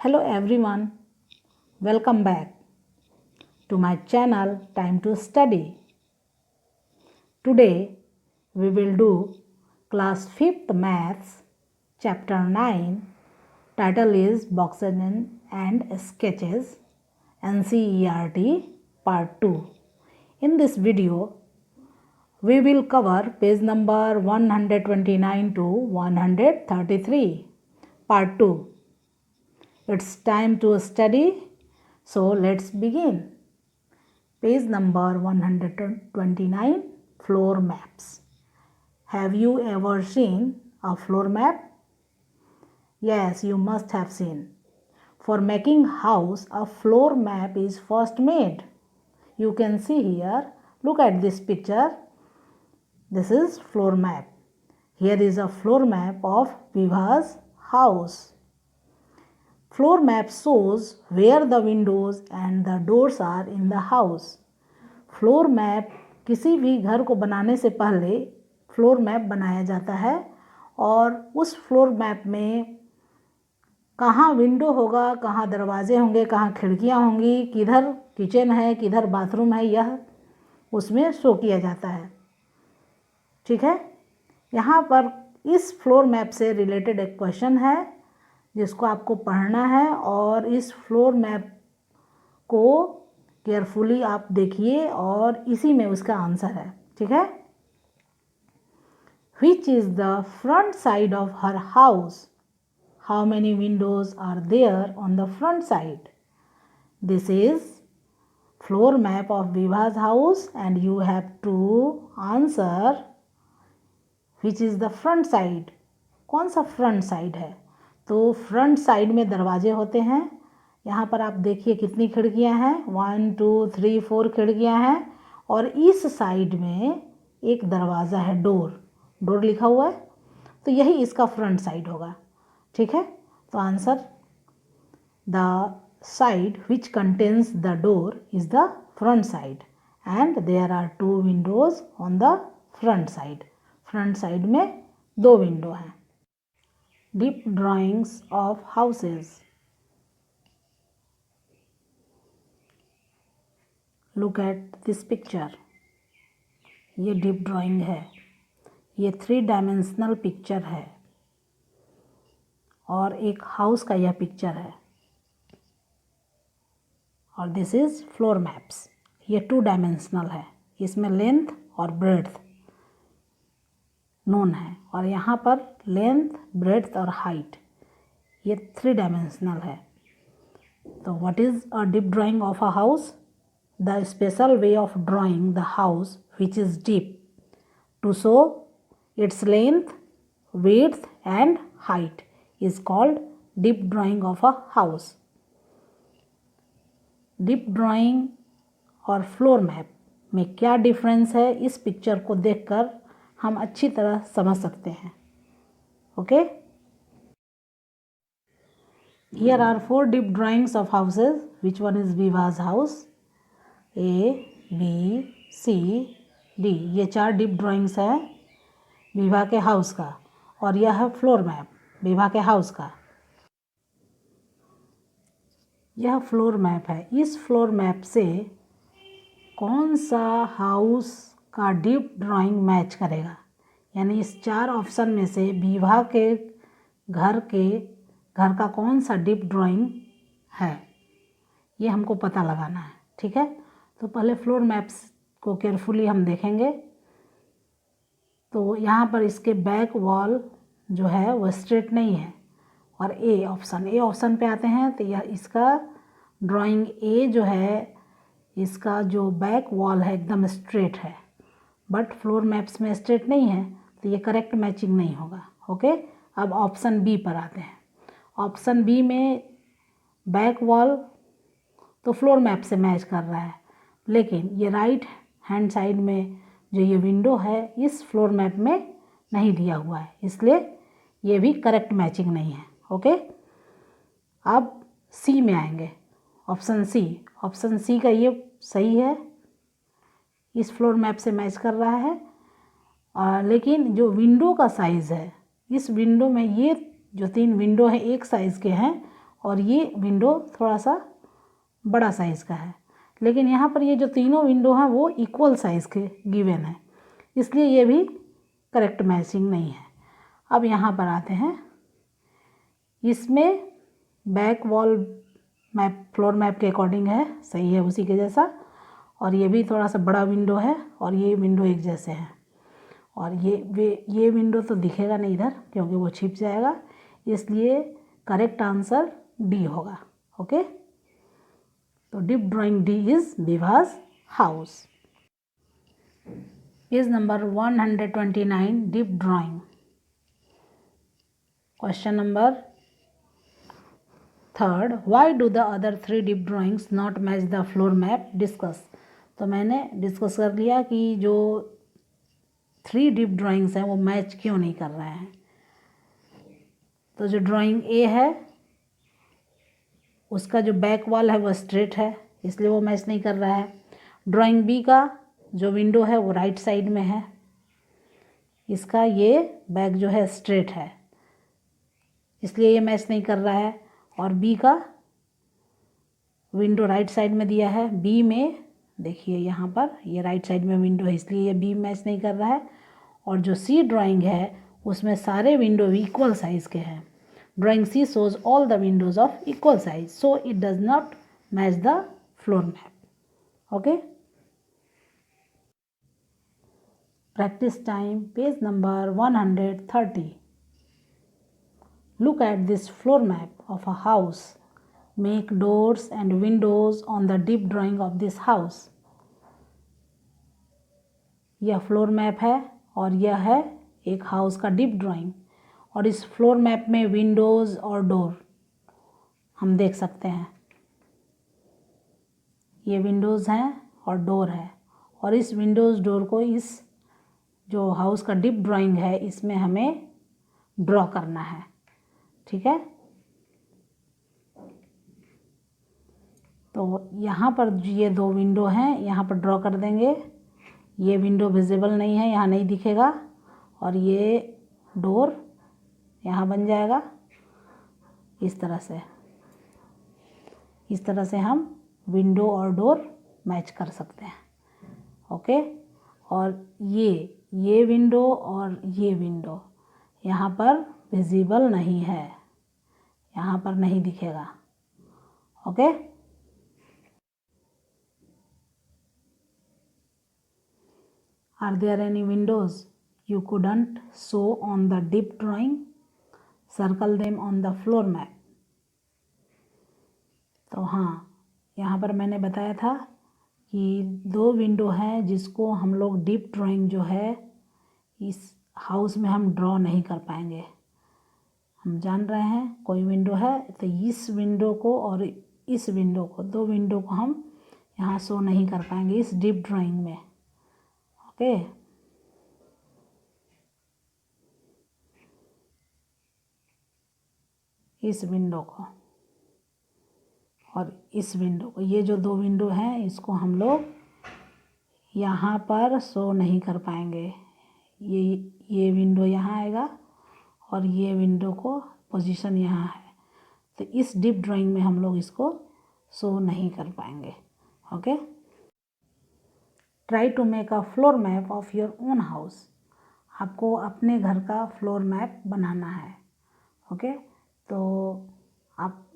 Hello everyone, welcome back to my channel Time to Study. Today we will do class 5th maths chapter 9. Title is Boxes and Sketches NCERT part 2. In this video we will cover page number 129 to 133 part 2. It's time to study, so let's begin. Page number 129, floor maps. Have you ever seen a floor map? Yes, you must have seen. For making house, a floor map is first made. You can see here, look at this picture. This is floor map. Here is a floor map of Vibha's house. Floor map shows where the windows and the doors are in the house. Floor map किसी भी घर को बनाने से पहले floor map बनाया जाता है और उस फ्लोर मैप में कहाँ विंडो होगा, कहाँ दरवाजे होंगे, कहाँ खिड़कियाँ होंगी, किधर किचन है, किधर बाथरूम है, यह उसमें शो किया जाता है। ठीक है, यहाँ पर इस फ्लोर मैप से रिलेटेड एक क्वेश्चन है जिसको आपको पढ़ना है और इस फ्लोर मैप को केयरफुली आप देखिए और इसी में उसका आंसर है। ठीक है, which is the front side of her house? How many windows are there on the front side? This is floor map of Vibhaj house and you have to answer which is the front side. कौन सा front side है? तो front side में दरवाजे होते हैं। यहाँ पर आप देखिए कितनी खिड़कियाँ हैं, 1 2 3 4 खिड़कियाँ हैं और इस साइड में एक दरवाज़ा है, डोर लिखा हुआ है, तो यही इसका फ्रंट साइड होगा। ठीक है, तो answer the side which contains the door is the front side and there are 2 windows on the front side. Front side में 2 विंडो हैं। Deep drawings of houses. Look at this picture. ये deep drawing है, ये 3 dimensional picture है और एक house का यह पिक्चर है और दिस इज फ्लोर मैप्स। ये 2 डायमेंशनल है, इसमें लेंथ और ब्रेड्थ नोन है और यहाँ पर लेंथ, ब्रेड्थ और हाइट ये 3 डायमेंशनल है। तो what is a deep drawing of a house? The special way of drawing the house which is deep to show its length, width and height is called deep drawing of a house. Deep drawing और floor map में क्या difference है, इस picture को देखकर हम अच्छी तरह समझ सकते हैं। Okay, here are 4 deep drawings of houses. Which one is Vibhaj house? A, B, C, D। ये 4 डीप ड्राइंग्स हैं विभा के हाउस का और यह है फ्लोर मैप विभा के हाउस का। यह फ्लोर मैप है। इस फ्लोर मैप से कौन सा हाउस का डीप ड्राइंग मैच करेगा? यानी इस 4 ऑप्शन में से विभा के घर का कौन सा डीप ड्राइंग है, ये हमको पता लगाना है। ठीक है, तो पहले फ्लोर मैप्स को केयरफुली हम देखेंगे। तो यहाँ पर इसके बैक वॉल जो है वो स्ट्रेट नहीं है और ए ऑप्शन पे आते हैं तो यह इसका ड्राइंग ए जो है, इसका जो बैक वॉल है एकदम स्ट्रेट है, बट फ्लोर मैप्स में स्ट्रेट नहीं है तो ये करेक्ट मैचिंग नहीं होगा। ओके, अब ऑप्शन बी पर आते हैं। ऑप्शन बी में बैक वॉल तो फ्लोर मैप से मैच कर रहा है, लेकिन ये राइट हैंड साइड में जो ये विंडो है इस फ्लोर मैप में नहीं दिया हुआ है, इसलिए ये भी करेक्ट मैचिंग नहीं है। ओके, अब सी में आएंगे। ऑप्शन सी का ये सही है, इस फ्लोर मैप से मैच कर रहा है। लेकिन जो विंडो का साइज़ है, इस विंडो में ये जो 3 विंडो हैं एक साइज़ के हैं और ये विंडो थोड़ा सा बड़ा साइज़ का है, लेकिन यहाँ पर ये जो तीनों विंडो हैं वो इक्वल साइज़ के गिवन है, इसलिए ये भी करेक्ट मैचिंग नहीं है। अब यहाँ पर आते हैं, इसमें back wall map floor map के अकॉर्डिंग है, सही है उसी के जैसा, और ये भी थोड़ा सा बड़ा विंडो है और ये विंडो एक जैसे हैं, और ये विंडो तो दिखेगा नहीं इधर क्योंकि वो छिप जाएगा, इसलिए करेक्ट आंसर डी होगा। ओके, तो डिप ड्राइंग डी इज विभास house. Page number 129, deep drawing. Question number 3, why do the other 3 deep drawings not match the floor map discuss. तो मैंने डिस्कस कर लिया कि जो 3 डिप ड्राइंग्स हैं वो मैच क्यों नहीं कर रहे हैं। तो जो ड्राइंग ए है उसका जो बैक वॉल है वो स्ट्रेट है, इसलिए वो मैच नहीं कर रहा है। ड्राइंग बी का जो विंडो है वो राइट साइड में है, इसका ये बैक जो है स्ट्रेट है, इसलिए ये मैच नहीं कर रहा है। और बी का विंडो राइट साइड में दिया है, बी में देखिए यहाँ पर ये राइट साइड में विंडो है, इसलिए ये बी मैच नहीं कर रहा है। और जो सी ड्राइंग है उसमें सारे विंडो भी इक्वल साइज़ के हैं। Drawing C shows all the windows of equal size, so it does not match the floor map. Okay. Practice time, page number 130. Look at this floor map of a house. Make doors and windows on the deep drawing of this house. यह floor map है और यह है एक house का deep drawing, और इस floor map में विंडोज़ और डोर हम देख सकते हैं। ये विंडोज़ हैं और डोर है, और इस विंडोज़ डोर को इस जो हाउस का डीप ड्राइंग है इसमें हमें ड्रॉ करना है। ठीक है, तो यहाँ पर ये 2 विंडो हैं, यहाँ पर ड्रॉ कर देंगे। ये विंडो विजिबल नहीं है, यहाँ नहीं दिखेगा, और ये डोर यहाँ बन जाएगा इस तरह से। इस तरह से हम विंडो और डोर मैच कर सकते हैं। ओके, और ये विंडो और ये विंडो यहाँ पर विजिबल नहीं है, यहाँ पर नहीं दिखेगा। Okay, are there any windows you couldn't show on the deep drawing? Circle them on the floor map. तो हाँ, यहाँ पर मैंने बताया था कि 2 विंडो हैं जिसको हम लोग डीप ड्राइंग जो है इस हाउस में हम ड्रॉ नहीं कर पाएंगे। हम जान रहे हैं कोई विंडो है तो इस विंडो को और इस विंडो को, 2 विंडो को हम यहाँ शो नहीं कर पाएंगे इस डीप ड्राइंग में। ओके, इस विंडो को और इस विंडो को, ये जो 2 विंडो हैं इसको हम लोग यहाँ पर शो नहीं कर पाएंगे। ये विंडो यहाँ आएगा और ये विंडो को पोजीशन यहाँ है, तो इस डीप ड्राइंग में हम लोग इसको शो नहीं कर पाएंगे। Okay, try to make a floor map of your own house. आपको अपने घर का फ्लोर मैप बनाना है। ओके, तो आप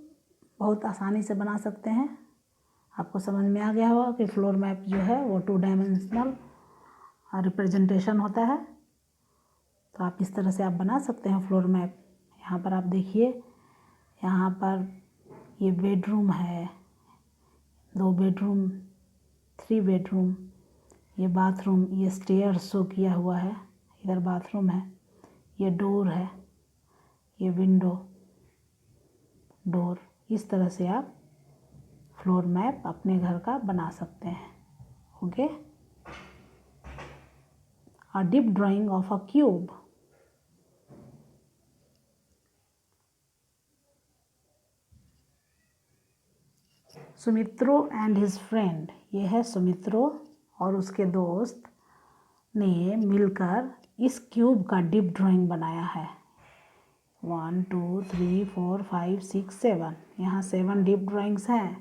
बहुत आसानी से बना सकते हैं। आपको समझ में आ गया होगा कि फ्लोर मैप जो है वो 2 डायमेंशनल रिप्रेजेंटेशन होता है, तो आप इस तरह से आप बना सकते हैं फ्लोर मैप। यहाँ पर आप देखिए, यहाँ पर ये बेडरूम है, 2 बेडरूम, 3 बेडरूम, ये बाथरूम, ये स्टेयर शो किया हुआ है, इधर बाथरूम है, ये डोर है, ये विंडो, डोर। इस तरह से आप फ्लोर मैप अपने घर का बना सकते हैं। Okay, a deep drawing of a cube. Sumitro and his friend, ये है सुमित्रो और उसके दोस्त ने मिलकर इस क्यूब का डीप ड्राइंग बनाया है। 1 2 3 4 5 6 7, यहाँ 7 डीप ड्राइंग्स हैं।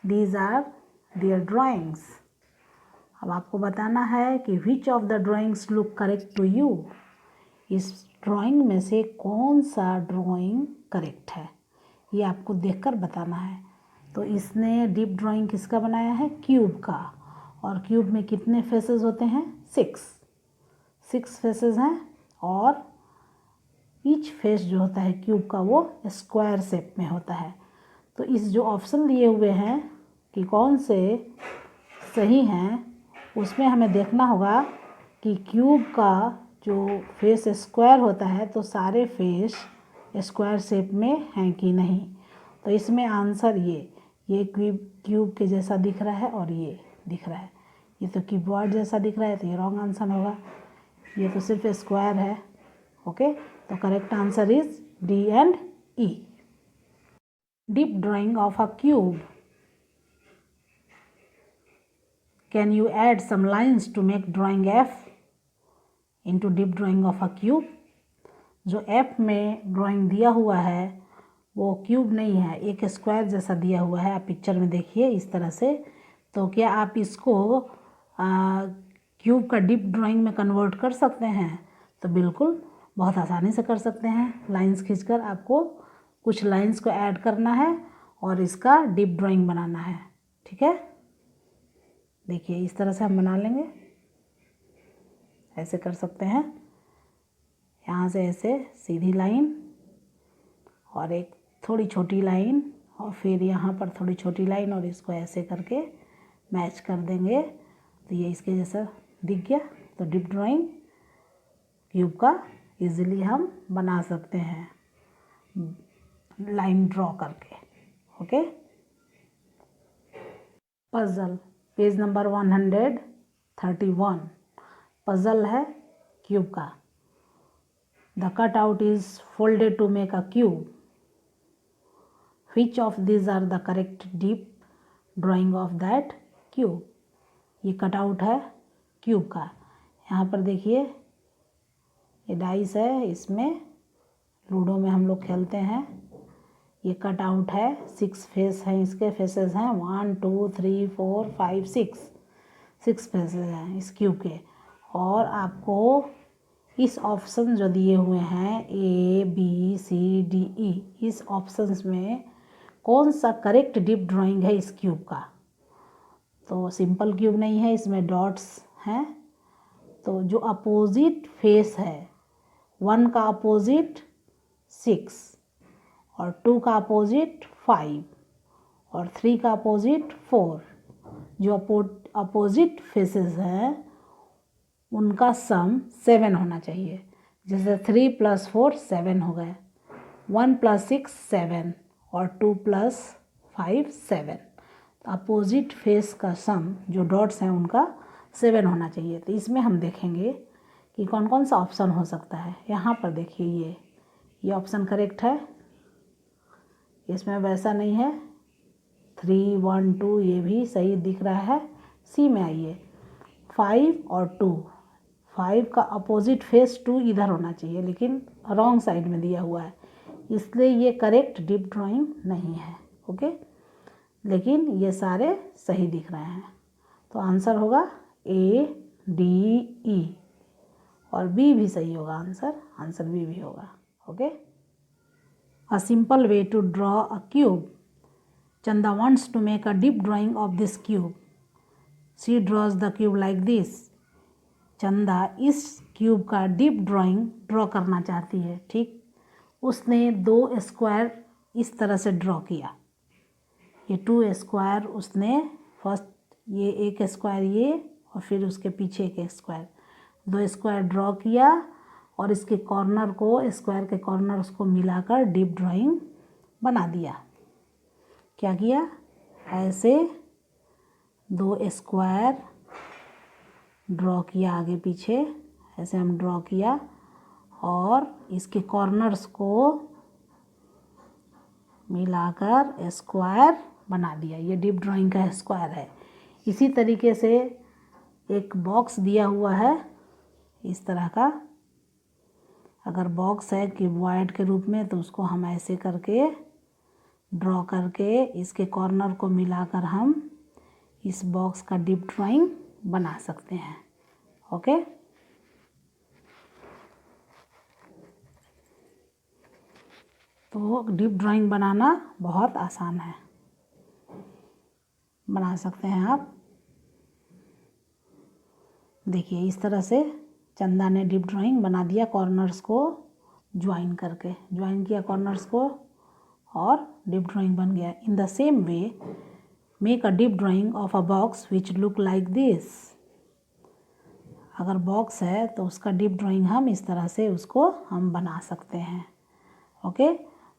These are their drawings. अब आपको बताना है कि which of the drawings look correct to you. इस ड्राइंग में से कौन सा ड्राइंग करेक्ट है, ये आपको देखकर बताना है। तो इसने डीप ड्राइंग किसका बनाया है? क्यूब का। और क्यूब में कितने फेसेस होते हैं? 6 फेसेस हैं। और ईच फेस जो होता है क्यूब का वो स्क्वायर शेप में होता है। तो इस जो ऑप्शन दिए हुए हैं कि कौन से सही हैं, उसमें हमें देखना होगा कि क्यूब का जो फेस स्क्वायर होता है तो सारे फेस स्क्वायर शेप में हैं कि नहीं। तो इसमें आंसर ये क्यूब के जैसा दिख रहा है और ये दिख रहा है। ये तो कीबोर्ड जैसा दिख रहा है, तो ये रॉन्ग आंसर होगा। ये तो सिर्फ स्क्वायर है। ओके, तो correct answer is D and E. Deep drawing of a cube. Can you add some lines to make drawing F into deep drawing of a cube? जो F में drawing दिया हुआ है वो क्यूब नहीं है, एक स्क्वायर जैसा दिया हुआ है। आप पिक्चर में देखिए इस तरह से। तो क्या आप इसको क्यूब का डीप ड्राइंग में कन्वर्ट कर सकते हैं? तो बिल्कुल, बहुत आसानी से कर सकते हैं। लाइंस खींचकर आपको कुछ लाइंस को ऐड करना है और इसका डीप ड्राइंग बनाना है। ठीक है, देखिए इस तरह से हम बना लेंगे। ऐसे कर सकते हैं, यहाँ से ऐसे सीधी लाइन और एक थोड़ी छोटी लाइन और फिर यहाँ पर थोड़ी छोटी लाइन, और इसको ऐसे करके मैच कर देंगे तो ये इसके जैसा दिख गया। तो डीप ड्राइंग क्यूब का इजीली हम बना सकते हैं लाइन ड्रॉ करके। Okay, puzzle page number 131 puzzle है क्यूब का। The cut out is folded to make a cube. Which of this are the correct deep drawing of that cube. ये cut out है cube का। यहाँ पर देखिए ये डाइस है, इसमें लूडो में हम लोग खेलते हैं। ये कट आउट है, 6 फेस हैं, इसके फेसेस हैं 1 2 3 4 5 6 फेसेस हैं इस क्यूब के। और आपको इस ऑप्शन जो दिए हुए हैं A B C D E, इस ऑप्शंस में कौन सा करेक्ट डीप ड्राइंग है इस क्यूब का। तो सिंपल क्यूब नहीं है, इसमें डॉट्स हैं। तो जो अपोजिट फेस है, 1 का अपोजिट 6 और 2 का अपोजिट 5 और 3 का अपोजिट 4, जो अपोजिट फेसेस हैं उनका सम 7 होना चाहिए। जैसे 3 + 4 7 हो गए, 1 + 6 7 और 2 + 5 7। तो अपोजिट फेस का सम जो डॉट्स हैं उनका 7 होना चाहिए। तो इसमें हम देखेंगे कि कौन कौन सा ऑप्शन हो सकता है। यहाँ पर देखिए ये ऑप्शन करेक्ट है, इसमें वैसा नहीं है। 3 1 2 ये भी सही दिख रहा है। सी में आइए, 5 और 2, 5 का अपोजिट फेस 2 इधर होना चाहिए, लेकिन रॉन्ग साइड में दिया हुआ है, इसलिए ये करेक्ट डीप ड्राइंग नहीं है। ओके, लेकिन ये सारे सही दिख रहे हैं। तो आंसर होगा A D E और B भी सही होगा। आंसर B भी होगा। Okay, a simple way to draw a cube. Chanda wants to make a deep drawing of this cube. She draws the cube like this. चंदा इस cube का deep drawing draw करना चाहती है। ठीक, उसने 2 स्क्वायर इस तरह से ड्रॉ किया। ये 2 स्क्वायर उसने फर्स्ट ये एक स्क्वायर ये और फिर उसके पीछे एक स्क्वायर, 2 स्क्वायर ड्रॉ किया और इसके कॉर्नर को, स्क्वायर के कॉर्नर को मिलाकर डीप ड्राइंग बना दिया। क्या किया? ऐसे 2 स्क्वायर ड्रॉ किया आगे पीछे, ऐसे हम ड्रॉ किया और इसके कॉर्नर्स को मिलाकर स्क्वायर बना दिया। ये डीप ड्राइंग का स्क्वायर है। इसी तरीके से एक बॉक्स दिया हुआ है इस तरह का, अगर बॉक्स है क्यूबॉइड के रूप में तो उसको हम ऐसे करके ड्रॉ करके इसके कॉर्नर को मिलाकर हम इस बॉक्स का डीप ड्राइंग बना सकते हैं। ओके, तो डीप ड्राइंग बनाना बहुत आसान है, बना सकते हैं आप। देखिए इस तरह से चंदा ने डीप ड्राइंग बना दिया, कॉर्नर्स को ज्वाइन करके, ज्वाइन किया कॉर्नर्स को और डीप ड्राइंग बन गया। In the same way make a deep drawing of a box which look like this. अगर बॉक्स है तो उसका डीप ड्राइंग हम इस तरह से उसको हम बना सकते हैं। ओके,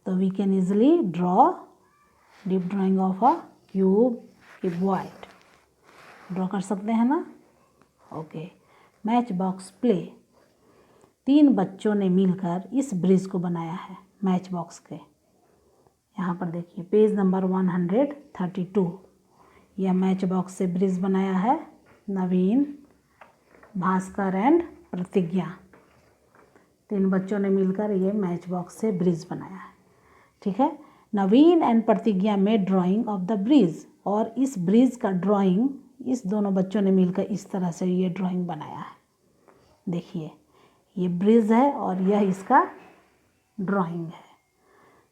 तो we can easily draw deep drawing of a cuboid, draw कर सकते हैं ना। Okay, match box play. 3 बच्चों ने मिलकर इस ब्रिज को बनाया है मैच बॉक्स के। यहाँ पर देखिए पेज नंबर 132, यह मैच बॉक्स से ब्रिज बनाया है नवीन, भास्कर एंड प्रतिज्ञा। 3 बच्चों ने मिलकर ये मैच बॉक्स से ब्रिज बनाया है। ठीक है, नवीन एंड प्रतिज्ञा में ड्राइंग ऑफ द ब्रिज, और इस ब्रिज का ड्राइंग इस दोनों बच्चों ने मिलकर इस तरह से ये ड्राइंग बनाया है। देखिए ये ब्रिज है और यह इसका ड्राइंग है।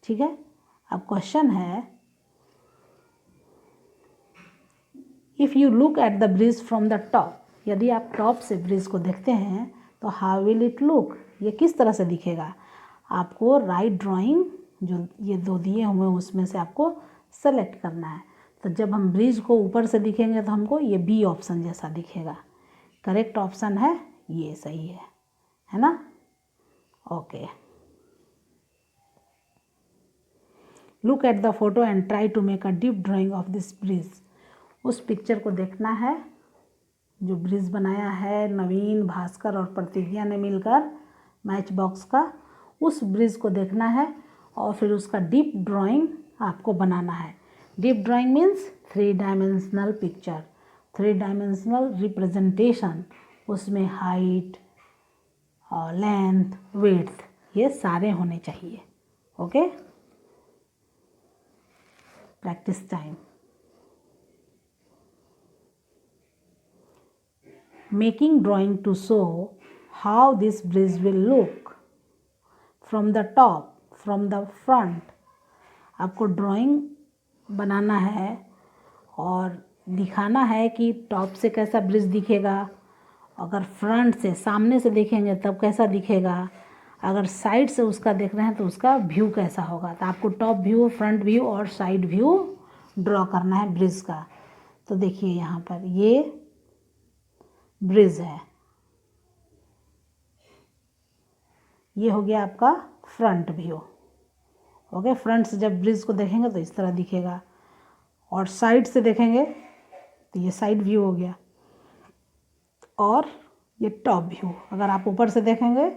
ठीक है, अब क्वेश्चन है, if you look at the bridge from the top, यदि आप टॉप से ब्रिज को देखते हैं तो हाउ विल इट लुक, ये किस तरह से दिखेगा। आपको राइट ड्राइंग जो ये 2 दिए हुए हैं उसमें से आपको सेलेक्ट करना है। तो जब हम ब्रिज को ऊपर से दिखेंगे तो हमको ये बी ऑप्शन जैसा दिखेगा। करेक्ट ऑप्शन है ये, सही है ना। Okay, look at the photo and try to make a deep drawing of this bridge. उस पिक्चर को देखना है जो ब्रिज बनाया है नवीन, भास्कर और प्रतिज्ञा ने मिलकर मैच बॉक्स का, उस ब्रिज को देखना है और फिर उसका डीप ड्राइंग आपको बनाना है। Deep drawing means 3 dimensional picture, 3 dimensional representation, उसमें हाइट और लेंथ, विड्थ ये सारे होने चाहिए। Okay, practice time. Making drawing to show how this bridge will look from the top, from the front. आपको ड्राइंग बनाना है और दिखाना है कि टॉप से कैसा ब्रिज दिखेगा, अगर फ्रंट से सामने से देखेंगे तब कैसा दिखेगा, अगर साइड से उसका देख रहे हैं तो उसका व्यू कैसा होगा। तो आपको टॉप व्यू, फ्रंट व्यू और साइड व्यू ड्रॉ करना है ब्रिज का। तो देखिए यहाँ पर ये ब्रिज है, ये हो गया आपका फ्रंट व्यू। ओके, फ्रंट से जब ब्रिज को देखेंगे तो इस तरह दिखेगा और साइड से देखेंगे तो ये साइड व्यू हो गया और ये टॉप व्यू। अगर आप ऊपर से देखेंगे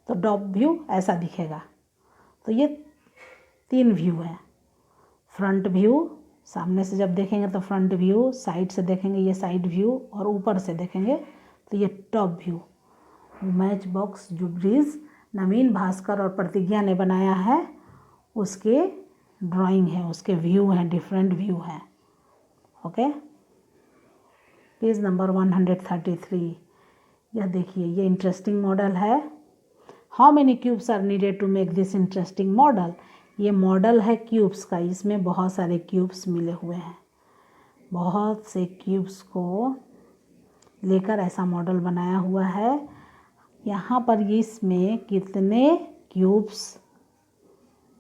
तो टॉप व्यू ऐसा दिखेगा। तो ये 3 व्यू हैं, फ्रंट व्यू, सामने से जब देखेंगे तो फ्रंट व्यू, साइड से देखेंगे ये साइड व्यू और ऊपर से देखेंगे तो ये टॉप व्यू। मैच बॉक्स जो ब्रिज नवीन, भास्कर और प्रतिज्ञा ने बनाया है उसके ड्राइंग है, उसके व्यू हैं, डिफरेंट व्यू हैं। Okay, page number 133। यह देखिए ये इंटरेस्टिंग मॉडल है। How many cubes are needed to make this interesting model. ये मॉडल है क्यूब्स का, इसमें बहुत सारे क्यूब्स मिले हुए हैं। बहुत से क्यूब्स को लेकर ऐसा मॉडल बनाया हुआ है। यहाँ पर इसमें कितने क्यूब्स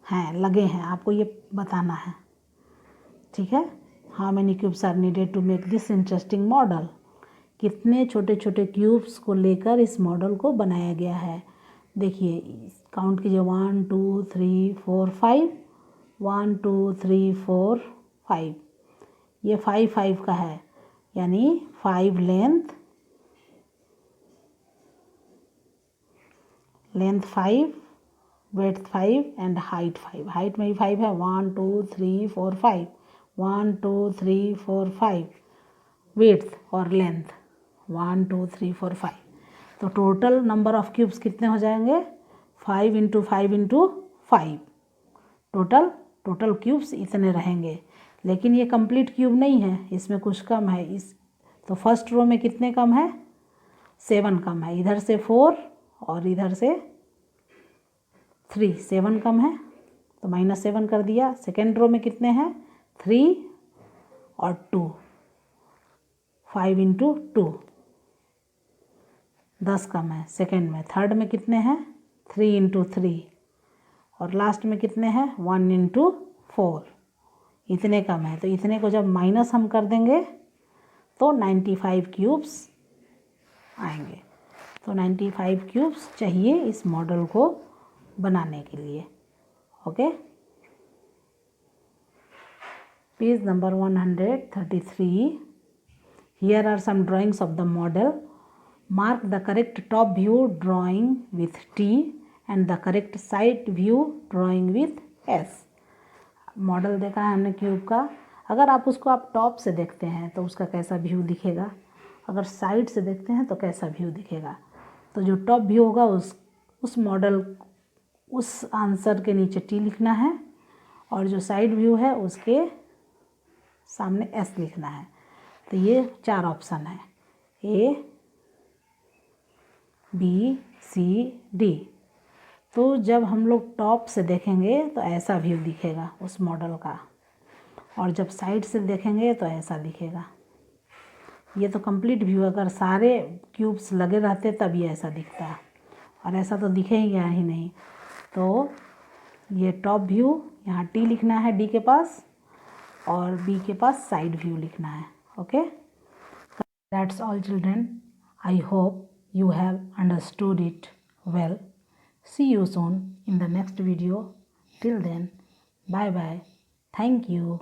हैं, लगे हैं, आपको ये बताना है। ठीक है, how many cubes are needed to make this interesting model. कितने छोटे छोटे क्यूब्स को लेकर इस मॉडल को बनाया गया है। देखिए काउंट कीजिए, 1 2 3 4 5, 1 2 3 4 5। ये 5 5 का है, यानी 5 length 5, width 5 and height 5। Height में भी 5 है, 1 2 3 4 5, 1 2 3 4 5, विड्थ और लेंथ 1 2 3 4 5। तो टोटल नंबर ऑफ क्यूब्स कितने हो जाएंगे, 5 इंटू 5 इंटू 5, टोटल क्यूब्स इतने रहेंगे। लेकिन ये कंप्लीट क्यूब नहीं है, इसमें कुछ कम है। इस तो फर्स्ट रो में कितने कम है? 7 कम है। इधर से 4 और इधर से 3, 7 कम है तो -7 कर दिया। सेकेंड रो में कितने हैं? 3 और 2, 5 इंटू 2, 10 कम है सेकेंड में। थर्ड में कितने हैं? 3 इंटू 3, और लास्ट में कितने हैं? 1 इंटू 4, इतने कम है। तो इतने को जब माइनस हम कर देंगे तो 95 क्यूब्स आएंगे। तो 95 क्यूब्स चाहिए इस मॉडल को बनाने के लिए। Okay, page number 133। Here are some drawings of the model. Mark the correct top view drawing with T and the correct side view drawing with S. Model देखा है हमने क्यूब का। अगर आप उसको टॉप से देखते हैं तो उसका कैसा व्यू दिखेगा, अगर साइड से देखते हैं तो कैसा व्यू दिखेगा। तो जो टॉप व्यू होगा उस मॉडल, उस आंसर के नीचे टी लिखना है, और जो साइड व्यू है उसके सामने एस लिखना है। तो ये 4 ऑप्शन है, A, B, C, D। तो जब हम लोग टॉप से देखेंगे तो ऐसा व्यू दिखेगा उस मॉडल का, और जब साइड से देखेंगे तो ऐसा दिखेगा। ये तो कंप्लीट व्यू, अगर सारे क्यूब्स लगे रहते तब ये ऐसा दिखता है, और ऐसा तो दिखेगा ही नहीं। तो ये टॉप व्यू, यहाँ टी लिखना है D के पास, और B के पास साइड व्यू लिखना है। Okay, that's all children. I hope you have understood it well. See you soon in the next video. Till then, bye bye. Thank you.